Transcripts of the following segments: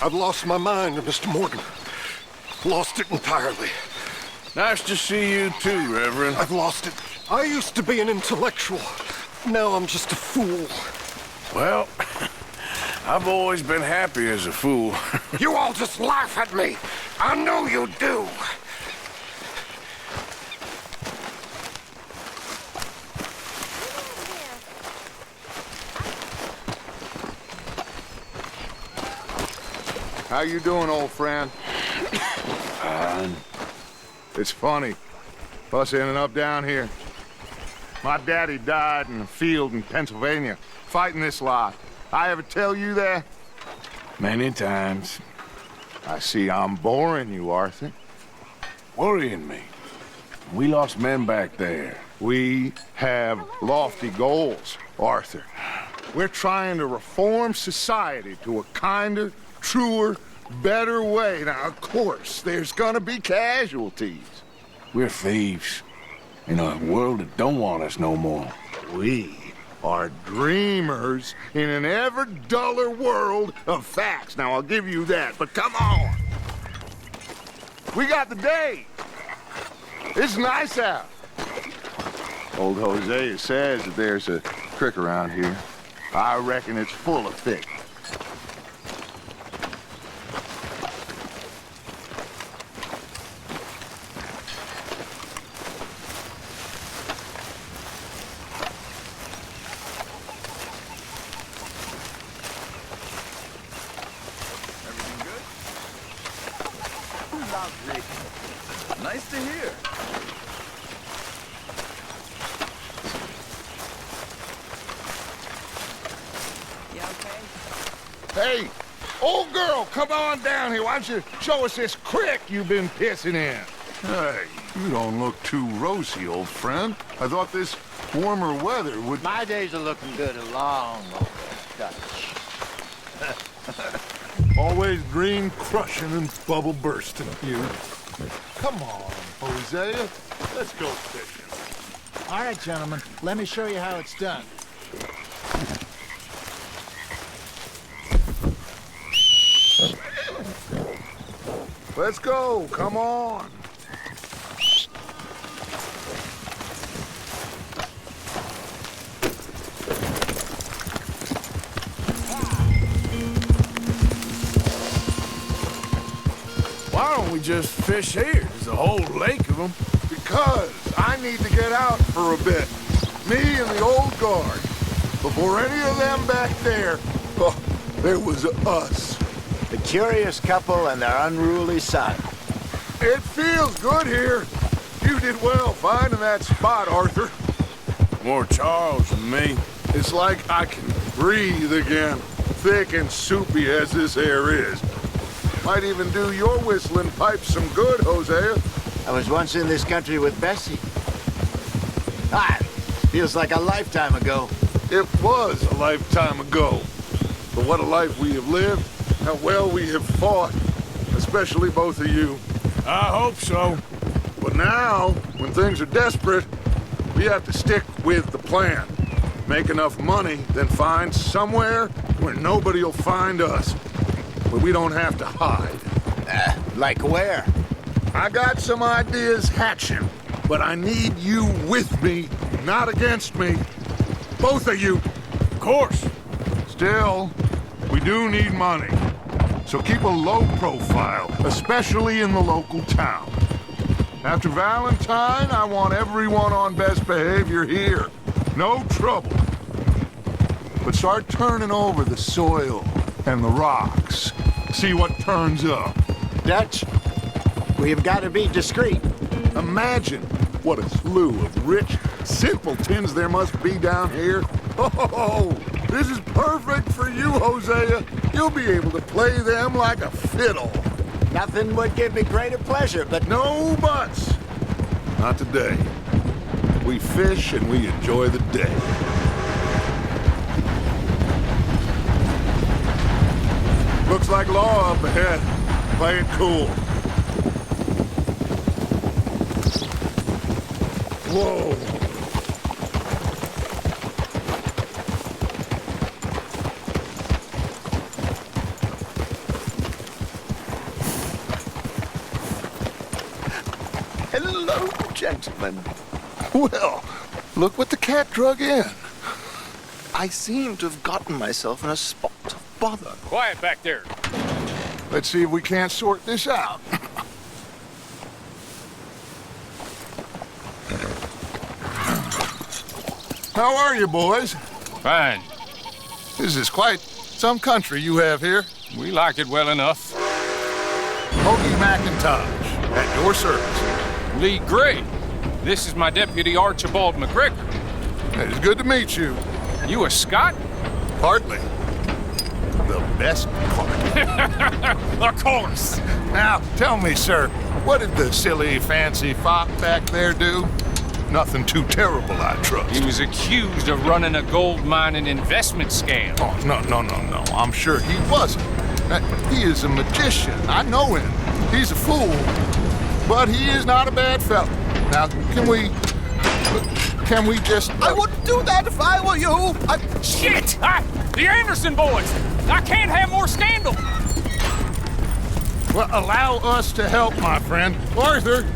I've lost my mind, Mr. Morgan. Lost it entirely. Nice to see you too, Reverend. I've lost it. I used to be an intellectual. Now I'm just a fool. Well, I've always been happy as a fool. You all just laugh at me. I know you do. How you doing, old friend? It's funny, us ending up down here. My daddy died in a field in Pennsylvania, fighting this lot. I ever tell you that? Many times. I see I'm boring you, Arthur. Worrying me. We lost men back there. We have lofty goals, Arthur. We're trying to reform society to a kinder, truer, better way. Now, of course, there's gonna be casualties. We're thieves in a world that don't want us no more. We are dreamers in an ever duller world of facts. Now, I'll give you that, but come on. We got the day. It's nice out. Old Hosea says that there's a creek around here. I reckon it's full of fish. Nice to hear. You okay? Hey, old girl, come on down here. Why don't you show us this creek you've been pissing in? Hey, you don't look too rosy, old friend. I thought this warmer weather would... My days are looking good along over Dutch. Always green crushing and bubble bursting, you. Come on, Hosea. Let's go fishing. All right, gentlemen, let me show you how it's done. Let's go, come on. Why don't we just fish here? There's a whole lake of them. Because I need to get out for a bit. Me and the old guard. Before any of them back there, oh, there was us. The curious couple and their unruly son. It feels good here. You did well finding that spot, Arthur. More Charles than me. It's like I can breathe again, thick and soupy as this air is. Might even do your whistling pipes some good, Hosea. I was once in this country with Bessie. Feels like a lifetime ago. It was a lifetime ago. But what a life we have lived, how well we have fought, especially both of you. I hope so. But now, when things are desperate, we have to stick with the plan. Make enough money, then find somewhere where nobody will find us. Where we don't have to hide. Like where? I got some ideas hatching, but I need you with me, not against me. Both of you. Of course. Still, we do need money. So keep a low profile, especially in the local town. After Valentine, I want everyone on best behavior here. No trouble. But start turning over the soil and the rocks. See what turns up. Dutch, we've got to be discreet. Imagine what a slew of rich simpletons there must be down here. Oh, this is perfect for you, Hosea. You'll be able to play them like a fiddle. Nothing would give me greater pleasure, but No buts. Not today. We fish and we enjoy the day. Looks like law up ahead. Play it cool. Whoa. gentlemen. Well, look what the cat drug in. I seem to have gotten myself in a spot of bother. Quiet back there. Let's see if we can't sort this out. How are you, boys? Fine. This is quite some country you have here. We like it well enough. Hoagie McIntosh, at your service. Lee Gray. This is my deputy Archibald McGregor. It's good to meet you. You a Scot? Hardly. The best part. Of course. Now, tell me, sir, what did the silly, fancy fop back there do? Nothing too terrible, I trust. He was accused of running a gold mining investment scam. Oh, no. I'm sure he wasn't. He is a magician. I know him. He's a fool. But he is not a bad fellow. Now, can we just... I wouldn't do that if I were you. Shit! The Anderson boys! I can't have more scandal! Well, allow us to help, my friend. Arthur,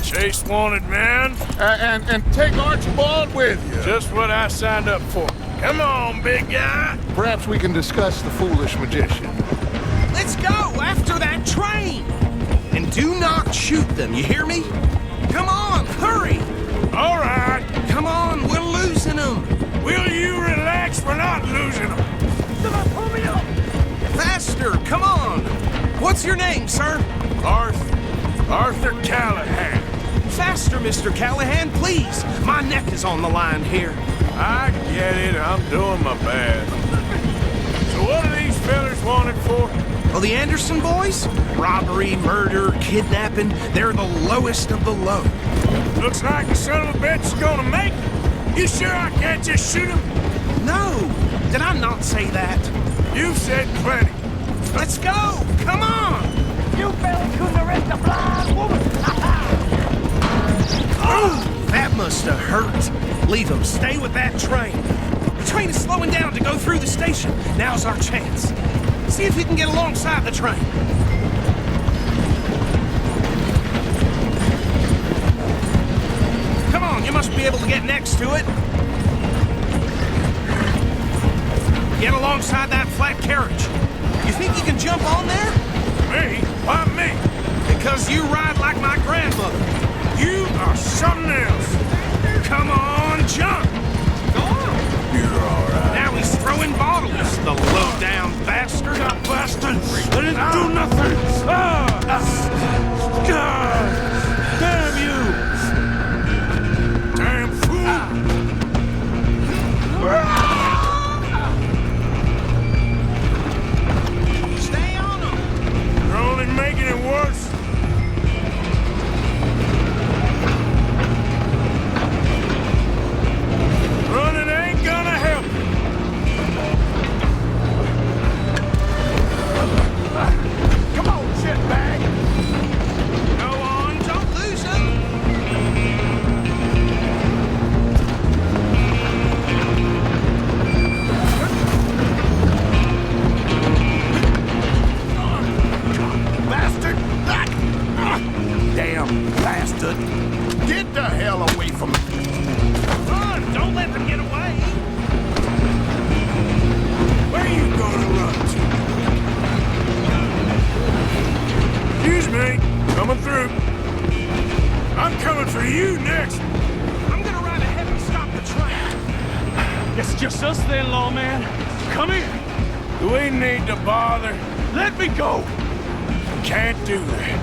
Chase wanted man. and take Archibald with you. Just what I signed up for. Come on, big guy. Perhaps we can discuss the foolish magician. Let's go after that train! And do not shoot them, you hear me? Come on, hurry! All right. Come on, we're losing them! Will you relax? We're not losing them. Pull me up! Faster, come on! What's your name, sir? Arthur Callahan. Faster, Mr. Callahan, please! My neck is on the line here. I get it. I'm doing my best. So what are these fellas wanted for? Well, the Anderson boys? Robbery, murder, kidnapping, they're the lowest of the low. Looks like the son of a bitch is gonna make it. You sure I can't just shoot him? No! Did I not say that? You've said plenty. Let's go! Come on! You barely couldn't arrest a blind woman! Oh, that must have hurt. Leave him. Stay with that train. The train is slowing down to go through the station. Now's our chance. See if you can get alongside the train. Come on, you must be able to get next to it. Get alongside that flat carriage. You think you can jump on there? Me? Why me? Because you ride like my grandmother. You are something else. Come on, jump! Go on! You're all right. Now he's throwing bottles, the low-down bastard. That bastard! I didn't do nothing! God! Damn you! Damn fool! Stay on him! You're only making it worse. Running ain't gonna help. Come on, shitbag. Go on, don't lose him! Bastard! Damn bastard! Get the hell away from me! Run! Don't let them get away! Where you gonna run to? Excuse me. Coming through. I'm coming for you next. I'm gonna ride ahead and stop the train! It's just us then, lawman. Come here. Do we need to bother? Let me go. Can't do that.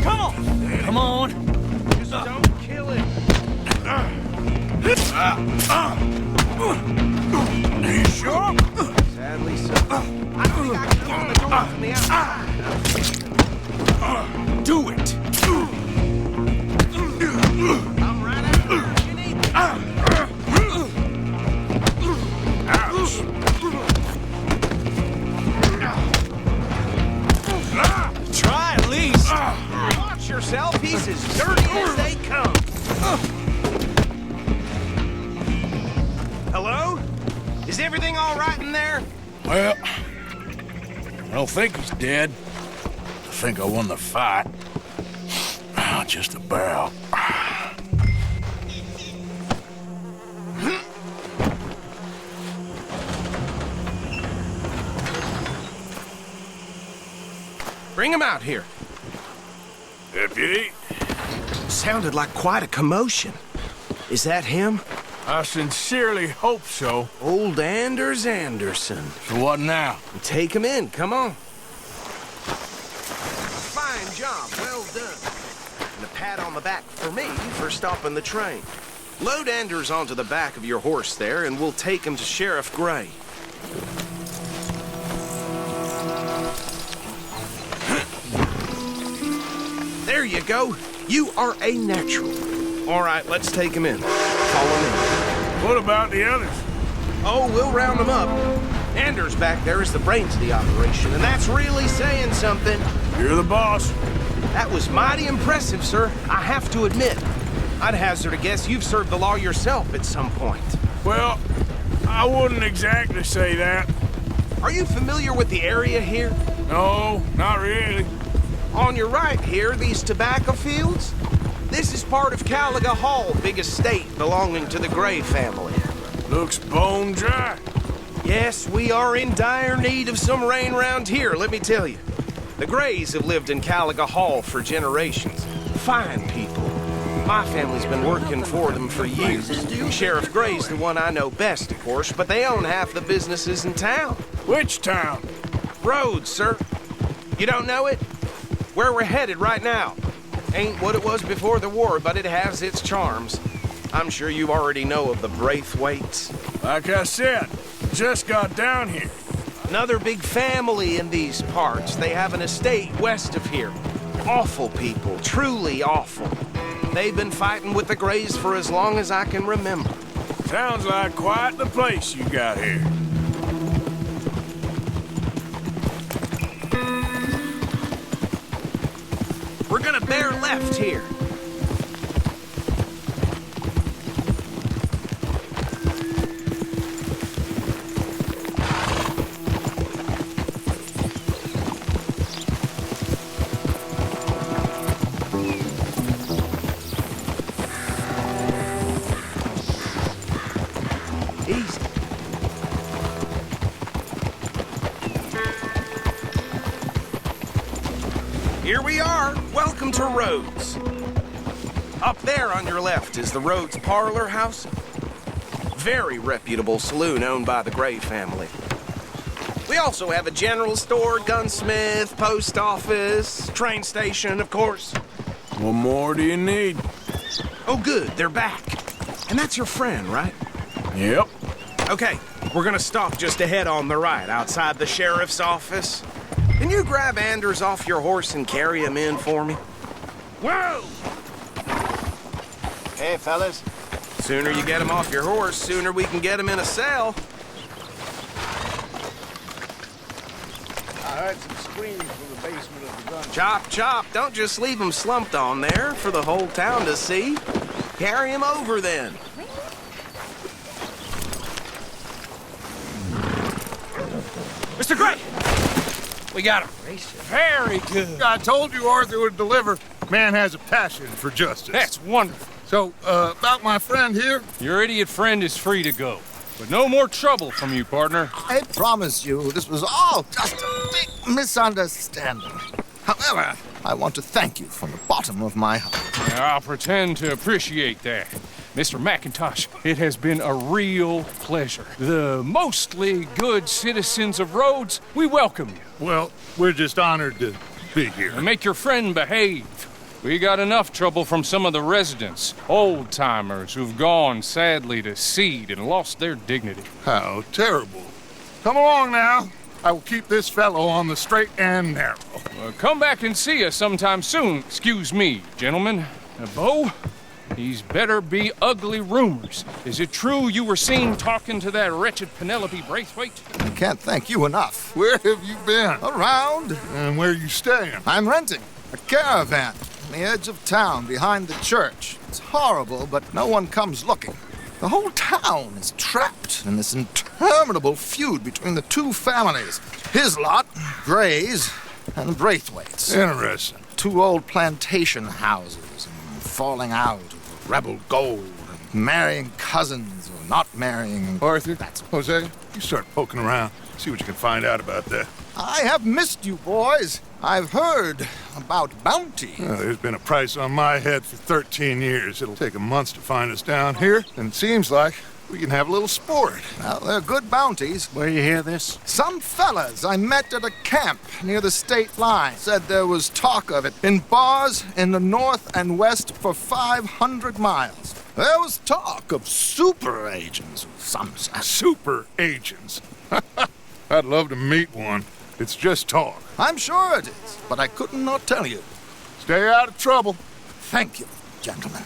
Come on. Come on. Don't kill him! Are you sure? Sadly so. I think I can open the door from the outside. Do it. I'm right after you if you need me. Ouch. Try at least. Watch yourself. He's as dirty as they come. Hello? Is everything all right in there? Well, I don't think he's dead. The think I won the fight. Just about. Bring him out here. Deputy? Sounded like quite a commotion. Is that him? I sincerely hope so. Old Anders Anderson. So what now? Take him in, come on. Fine job, well done. And a pat on the back for me for stopping the train. Load Anders onto the back of your horse there, and we'll take him to Sheriff Gray. There you go. You are a natural. All right, let's take him in. Follow me. What about the others? Oh, we'll round them up. Anders back there is the brains of the operation, and that's really saying something. You're the boss. That was mighty impressive, sir. I have to admit. I'd hazard a guess you've served the law yourself at some point. Well, I wouldn't exactly say that. Are you familiar with the area here? No, not really. On your right here, these tobacco fields? This is part of Caliga Hall, big estate belonging to the Gray family. Looks bone dry. Yes, we are in dire need of some rain round here, let me tell you. The Grays have lived in Caliga Hall for generations. Fine people. My family's been working for them for years. Sheriff Gray's the one I know best, of course, but they own half the businesses in town. Which town? Rhodes, sir. You don't know it? Where we're headed right now. Ain't what it was before the war, but it has its charms. I'm sure you already know of the Braithwaites. Like I said, just got down here. Another big family in these parts. They have an estate west of here. Awful people, truly awful. They've been fighting with the Grays for as long as I can remember. Sounds like quite the place you got here. We're gonna bear left here. Easy. Here we are. Welcome to Rhodes. Up there on your left is the Rhodes Parlor House. Very reputable saloon owned by the Gray family. We also have a general store, gunsmith, post office, train station, of course. What more do you need? Oh, good, they're back. And that's your friend, right? Yep. Okay, we're gonna stop just ahead on the right, outside the sheriff's office. Can you grab Anders off your horse and carry him in for me? Whoa! Hey, fellas. Sooner you get him off your horse, sooner we can get him in a cell. I heard some screams from the basement of the gun. Chop, chop, don't just leave him slumped on there for the whole town to see. Carry him over then. Mr. Gray! We got him. Very good. I told you Arthur would deliver. Man has a passion for justice. That's wonderful. So, about my friend here? Your idiot friend is free to go. But no more trouble from you, partner. I promise you, this was all just a big misunderstanding. However, I want to thank you from the bottom of my heart. I'll pretend to appreciate that. Mr. McIntosh, it has been a real pleasure. The mostly good citizens of Rhodes, we welcome you. Well, we're just honored to be here. And make your friend behave. We got enough trouble from some of the residents, old-timers who've gone, sadly, to seed and lost their dignity. How terrible. Come along now. I will keep this fellow on the straight and narrow. Come back and see us sometime soon. Excuse me, gentlemen. Bo, these better be ugly rumors. Is it true you were seen talking to that wretched Penelope Braithwaite? I can't thank you enough. Where have you been? Around. And where are you staying? I'm renting a caravan on the edge of town behind the church. It's horrible, but no one comes looking. The whole town is trapped in this interminable feud between the two families. His lot, Gray's, and Braithwaite's. Interesting. 2 old plantation houses, and falling out over rebel gold, and marrying cousins or not marrying. Arthur, That's Jose, you start poking around. See what you can find out about that. I have missed you, boys. I've heard about bounty. Well, there's been a price on my head for 13 years. It'll take 'em months to find us down here, and it seems like we can have a little sport. Well, they're good bounties. Where you hear this? Some fellas I met at a camp near the state line said there was talk of it in bars in the north and west for 500 miles. There was talk of super agents of some sort. Super agents. I'd love to meet one. It's just talk. I'm sure it is, but I couldn't not tell you. Stay out of trouble. Thank you, gentlemen.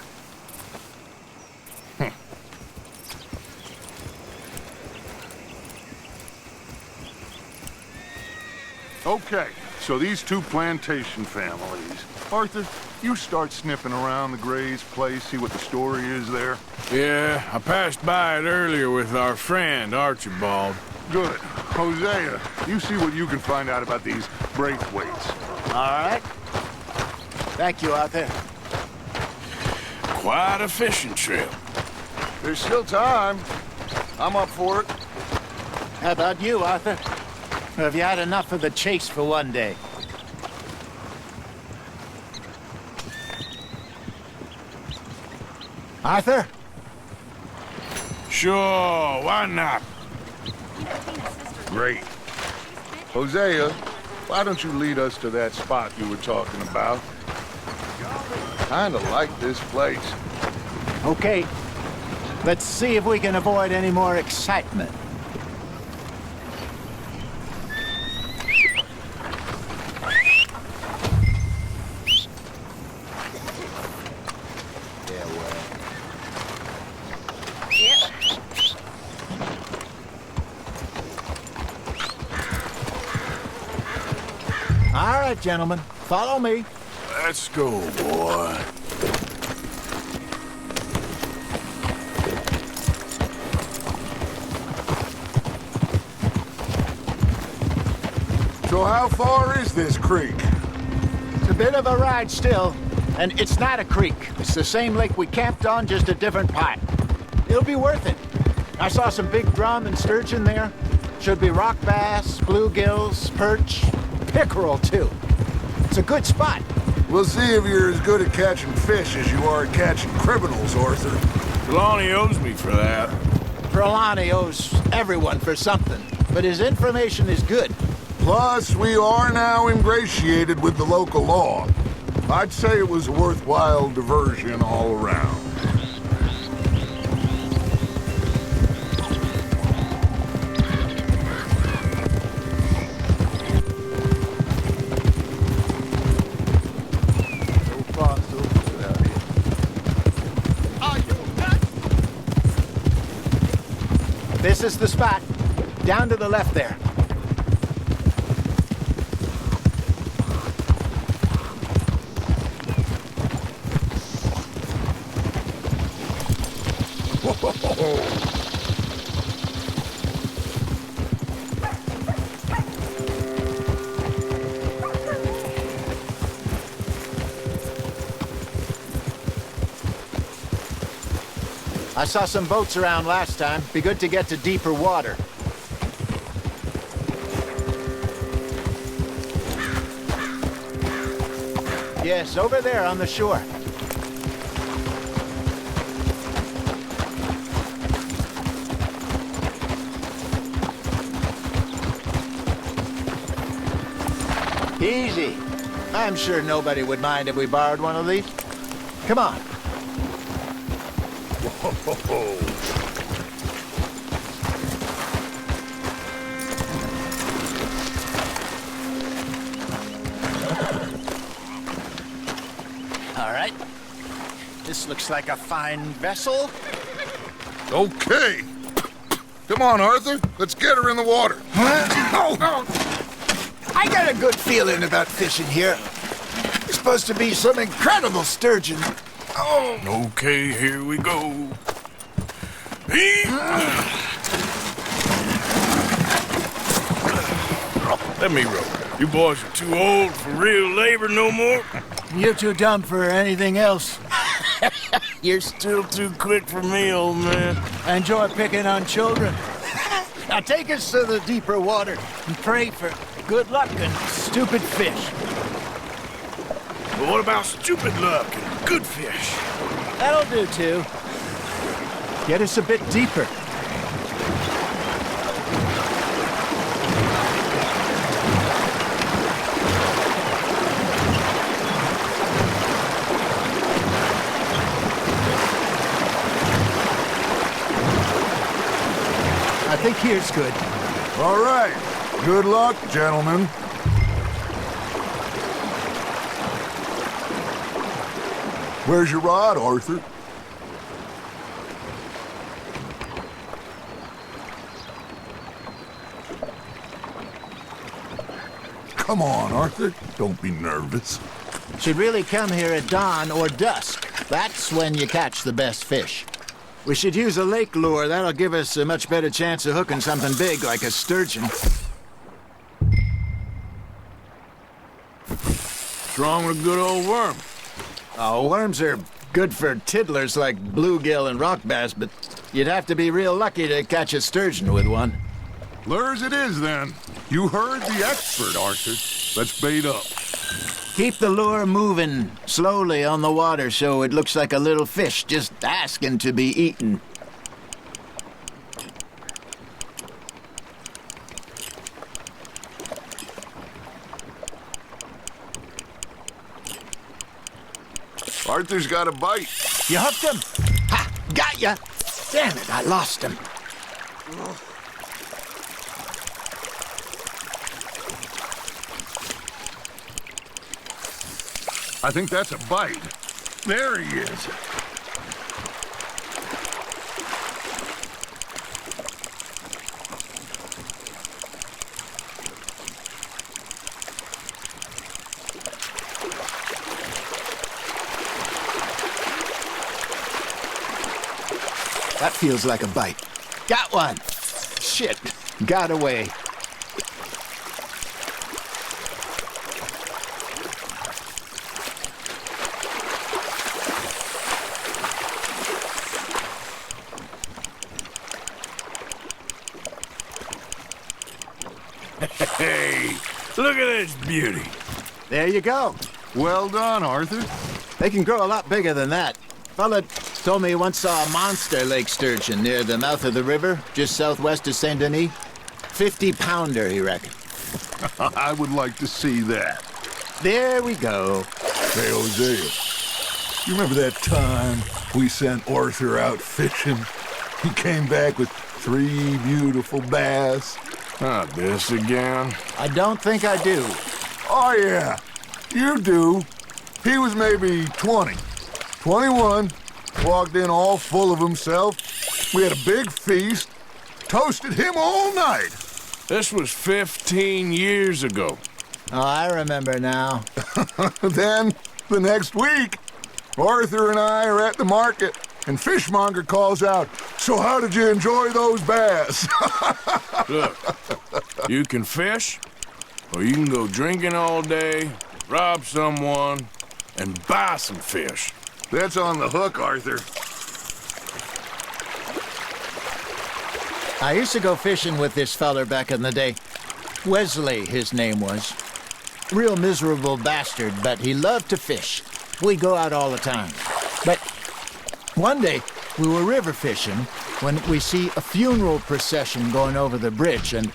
Okay, so these 2 plantation families. Arthur, you start sniffing around the Gray's place, see what the story is there. Yeah, I passed by it earlier with our friend, Archibald. Good. Hosea, you see what you can find out about these Braithwaites. All right. Thank you, Arthur. Quite a fishing trip. There's still time. I'm up for it. How about you, Arthur? Or have you had enough of the chase for one day? Arthur? Sure, why not? Great. Hosea, why don't you lead us to that spot you were talking about? Kinda like this place. Okay. Let's see if we can avoid any more excitement. All right, gentlemen, follow me. Let's go, boy. So how far is this creek? It's a bit of a ride still, and it's not a creek. It's the same lake we camped on, just a different part. It'll be worth it. I saw some big drum and sturgeon there. Should be rock bass, bluegills, perch, pickerel, too. It's a good spot. We'll see if you're as good at catching fish as you are at catching criminals, Arthur. Trelawney owes me for that. Trelawney owes everyone for something, but his information is good. Plus, we are now ingratiated with the local law. I'd say it was a worthwhile diversion all around. This is the spot. Down to the left there. I saw some boats around last time. Be good to get to deeper water. Yes, over there on the shore. Easy. I'm sure nobody would mind if we borrowed one of these. Come on. All right. This looks like a fine vessel. Okay. Come on, Arthur. Let's get her in the water. I got a good feeling about fishing here. There's supposed to be some incredible sturgeon. Oh. Okay, here we go. Let me row. You boys are too old for real labor no more? You're too dumb for anything else. You're still too quick for me, old man. Enjoy picking on children. Now take us to the deeper water and pray for good luck and stupid fish. But what about stupid luck and good fish? That'll do, too. Get us a bit deeper. I think here's good. All right. Good luck, gentlemen. Where's your rod, Arthur? Come on, Arthur. Don't be nervous. Should really come here at dawn or dusk. That's when you catch the best fish. We should use a lake lure. That'll give us a much better chance of hooking something big like a sturgeon. What's wrong with a good old worm? Oh, worms are good for tiddlers like bluegill and rock bass, but you'd have to be real lucky to catch a sturgeon with one. Lures it is, then. You heard the expert, Arthur. Let's bait up. Keep the lure moving slowly on the water so it looks like a little fish just asking to be eaten. Arthur's got a bite. You hooked him? Ha! Got ya! Damn it, I lost him. I think that's a bite. There he is. That feels like a bite. Got one! Shit, got away. Hey, look at this beauty. There you go. Well done, Arthur. They can grow a lot bigger than that. Fella told me he once saw a monster lake sturgeon near the mouth of the river, just southwest of Saint Denis. 50-pounder, he reckoned. I would like to see that. There we go. Hey, Hosea, you remember that time we sent Arthur out fishing? He came back with 3 beautiful bass. Not this again. I don't think I do. Oh, yeah, you do. He was maybe 20, 21, walked in all full of himself. We had a big feast, toasted him all night. This was 15 years ago. Oh, I remember now. Then, the next week, Arthur and I are at the market, and Fishmonger calls out, "So how did you enjoy those bass?" Look, you can fish, or you can go drinking all day, rob someone, and buy some fish. That's on the hook, Arthur. I used to go fishing with this feller back in the day. Wesley, his name was. Real miserable bastard, but he loved to fish. We'd go out all the time. But one day, we were river fishing when we see a funeral procession going over the bridge, and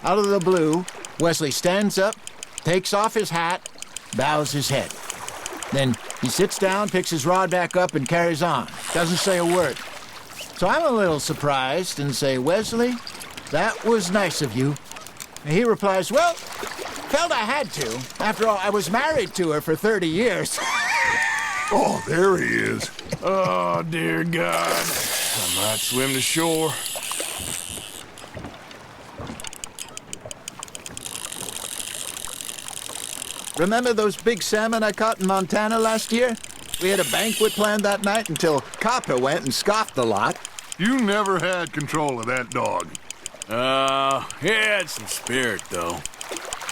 out of the blue, Wesley stands up, takes off his hat, bows his head. Then he sits down, picks his rod back up, and carries on. Doesn't say a word. So I'm a little surprised and say, "Wesley, that was nice of you." And he replies, "Well, felt I had to. After all, I was married to her for 30 years. Oh, there he is. Oh, dear God. I might swim to shore. Remember those big salmon I caught in Montana last year? We had a banquet planned that night until Copper went and scoffed the lot. You never had control of that dog. He had some spirit, though.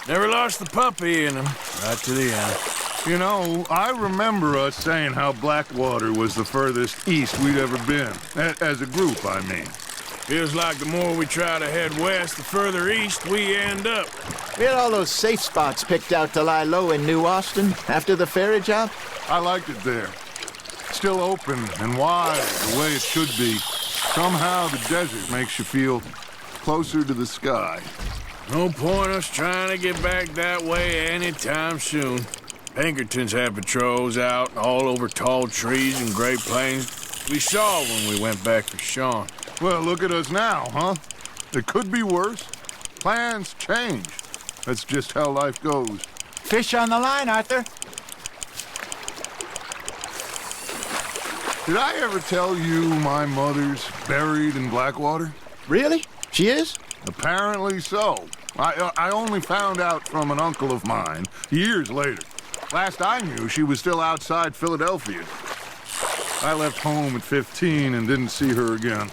Never lost the puppy in him, right to the end. You know, I remember us saying how Blackwater was the furthest east we'd ever been. As a group, I mean. Feels like the more we try to head west, the further east we end up. We had all those safe spots picked out to lie low in New Austin after the ferry job. I liked it there. Still open and wide, the way it should be. Somehow the desert makes you feel closer to the sky. No point us trying to get back that way anytime soon. Pinkertons had patrols out all over tall trees and Great Plains. We saw when we went back for Sean. Well, look at us now, huh? It could be worse. Plans change. That's just how life goes. Fish on the line, Arthur. Did I ever tell you my mother's buried in Blackwater? Really? She is? Apparently so. I only found out from an uncle of mine years later. Last I knew, she was still outside Philadelphia. I left home at 15 and didn't see her again.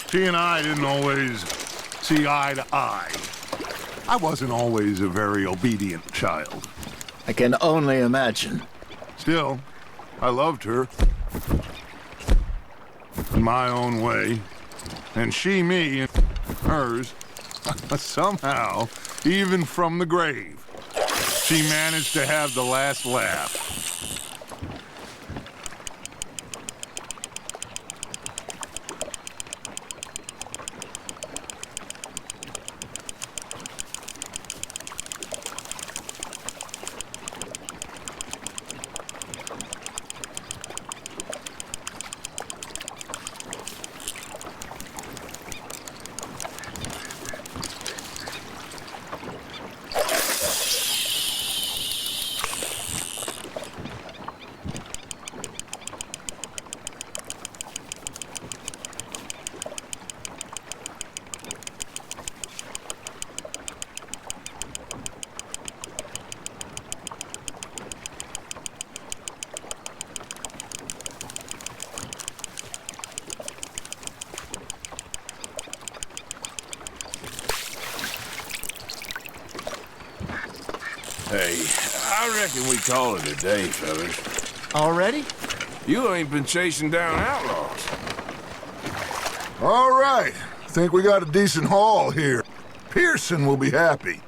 She and I didn't always see eye to eye. I wasn't always a very obedient child. I can only imagine. Still, I loved her. In my own way. And she me in hers. Somehow, even from the grave, she managed to have the last laugh. Hey, I reckon we call it a day, fellas. Already? You ain't been chasing down outlaws. All right. Think we got a decent haul here. Pearson will be happy.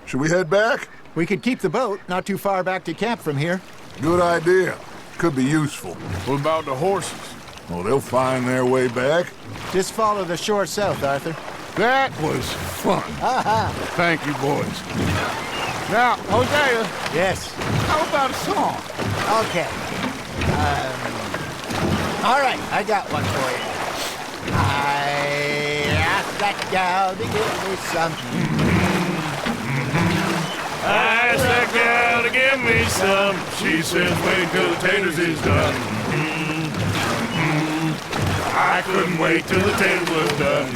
Should we head back? We could keep the boat not too far back to camp from here. Good idea. Could be useful. What about the horses? Well, they'll find their way back. Just follow the shore south, Arthur. That was fun. Thank you, boys. Now, Hosea, Yes. how about a song? Okay. All right, I got one for you. I asked that gal to give me some. I asked that gal to give me some. She says, wait till the taters is done. I couldn't wait till the taters was done.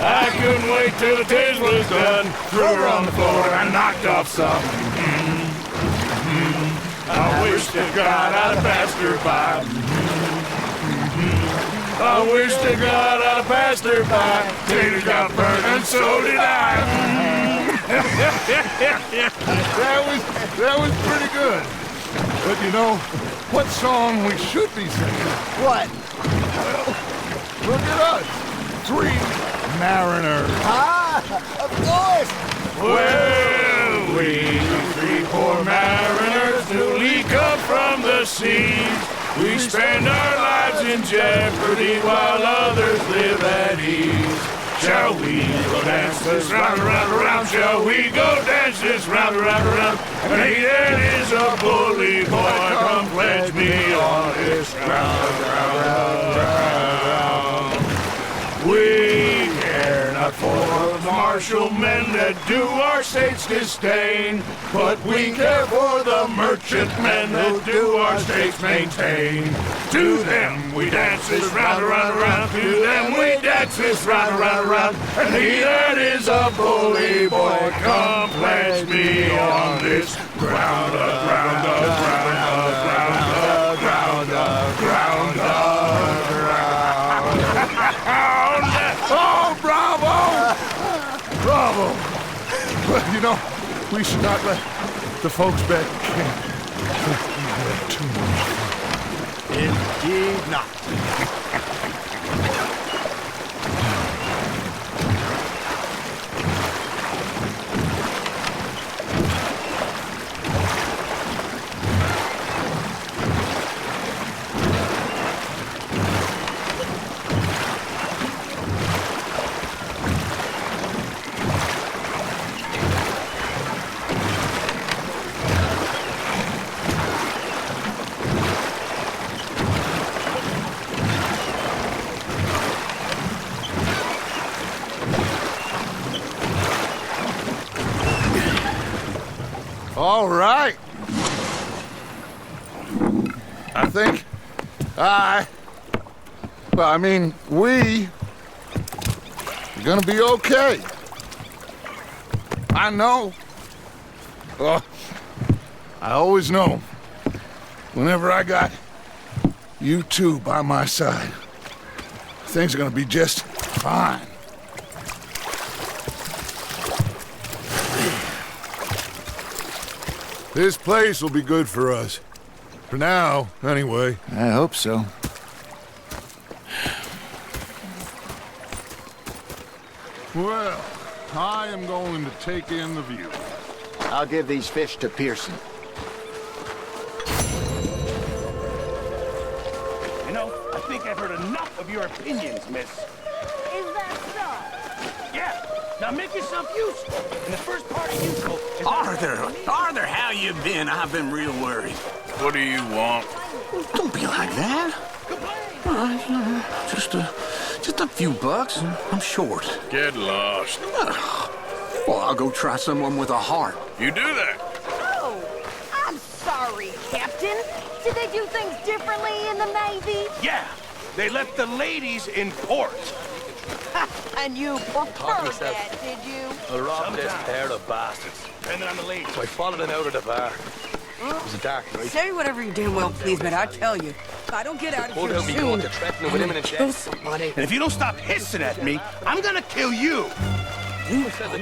I couldn't wait till the taters was done. Threw her on the floor and knocked off some. I wish to God I'd passed her by. I wish to God I'd passed her by. Taters got burned and so did I. That was pretty good. But you know, what song we should be singing? What? Look at us. 3 mariners. Ah, of course. Well, we 3 poor mariners newly come from the seas. We spend our lives in jeopardy while others live at ease. Shall we go dance this round, around, around? Shall we go dance this round, around, around? And he that is a bully boy, come pledge me on this ground, ground, ground. We care not for the martial men that do our state's disdain, but we care for the merchant men that do our state's maintain. To them we dance this round, around, around. To them we dance this round, around, around. And he that is a bully boy, come pledge me on this ground, ground, ground, ground, ground, ground, ground. Oh, bravo! We should not let the folks back at camp think we had too much fun. Indeed not. All right. I think we are gonna be okay. I know. Well, I always know. Whenever I got you two by my side, things are gonna be just fine. This place will be good for us. For now, anyway. I hope so. Well, I am going to take in the view. I'll give these fish to Pearson. You know, I think I've heard enough of your opinions, miss. Is that so? Yeah. Now make yourself useful. And the first part of useful is... Arthur, how you been? I've been real worried. What do you want? Don't be like that. Just a few bucks. I'm short. Get lost. Well, I'll go try someone with a heart. You do that. Oh, I'm sorry, Captain. Did they do things differently in the Navy? Yeah. They left the ladies in port. And you preferred that, did you? I robbed this pair of bastards. Depending on the ladies. So I followed them out of the bar. It was a dark night. Say whatever you damn well please, but I tell you, if I don't get out of Pulled here out me soon, gun to threaten them with imminent kill death. somebody. And if you don't stop hissing at me, I'm gonna kill you.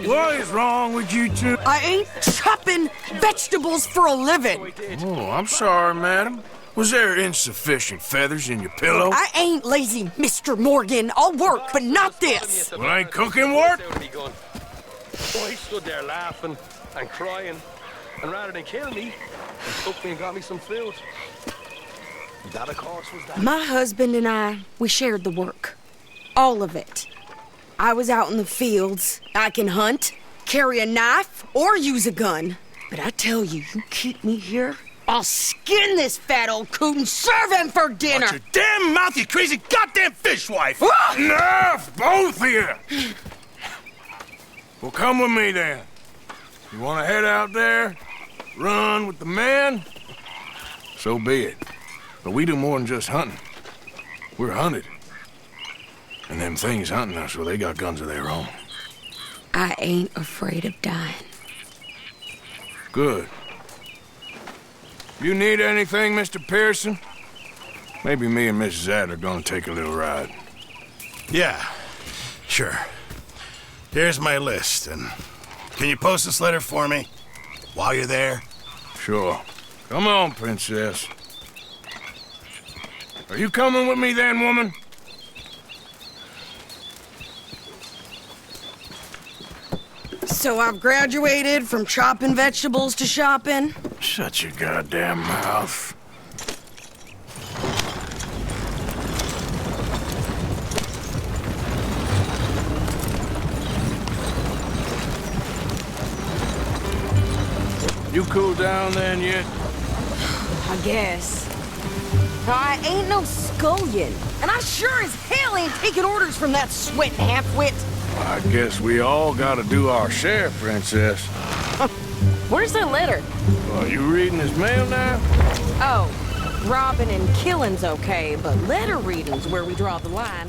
What is wrong with you two? I ain't chopping vegetables for a living. Oh, I'm sorry, madam. Was there insufficient feathers in your pillow? I ain't lazy, Mr. Morgan. I'll work, but not this. Well, ain't cooking work? So he stood there laughing and crying, and rather than kill me, he took me and got me some food. That, of course, was that. My husband and I, we shared the work. All of it. I was out in the fields. I can hunt, carry a knife, or use a gun. But I tell you, you keep me here, I'll skin this fat old coot and serve him for dinner. Watch your damn mouth, you crazy goddamn fishwife! Ah! Enough, both of you! Well, come with me then. You want to head out there, run with the men? So be it. But we do more than just hunting. We're hunted. And them things hunting us, well, they got guns of their own. I ain't afraid of dying. Good. You need anything, Mr. Pearson? Maybe me and Mrs. Ad are gonna take a little ride. Yeah, sure. Here's my list, and can you post this letter for me while you're there? Sure. Come on, Princess. Are you coming with me then, woman? So I've graduated from chopping vegetables to shopping? Shut your goddamn mouth. You cool down then yet? I guess. I ain't no scullion, and I sure as hell ain't taking orders from that sweating half-wit. I guess we all gotta do our share, Princess. Where's that letter? Are you reading his mail now? Oh, robbing and killing's okay, but letter reading's where we draw the line.